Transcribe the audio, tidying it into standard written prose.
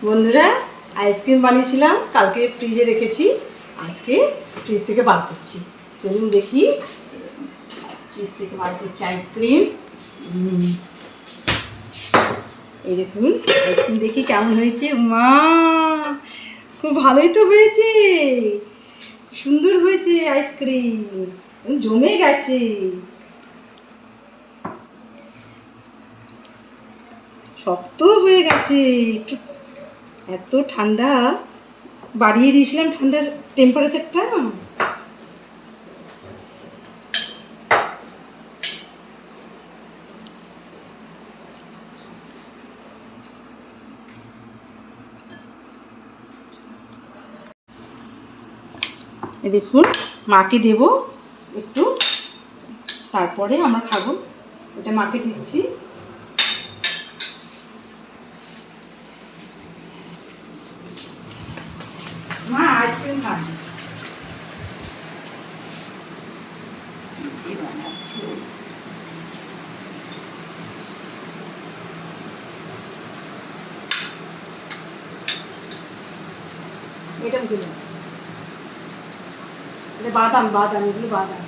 বন্ধুরা, আইসক্রিম বানিয়েছিলাম, কালকে ফ্রিজে রেখেছি, আজকে ফ্রিজ থেকে বার করছি। চলুন দেখি, ফ্রিজ থেকে বার করছি আইসক্রিম। এই দেখুন আইসক্রিম, দেখি কেমন হয়েছে। মা, খুব ভালোই তো হয়েছে, সুন্দর হয়েছে আইসক্রিম, জমে গেছে। শক্ত হয়ে গেছে একটু, এত ঠান্ডা, বাড়িয়ে দিয়েছিলাম ঠান্ডার টেম্পারেচারটা। দেখুন, মাকে দেব একটু, তারপরে আমরা খাবো। এটা মাকে দিচ্ছি। মা আইসক্রিম খান। এটা মুখে, এটা বাদাম, বাদাম, এগুলো বাদাম।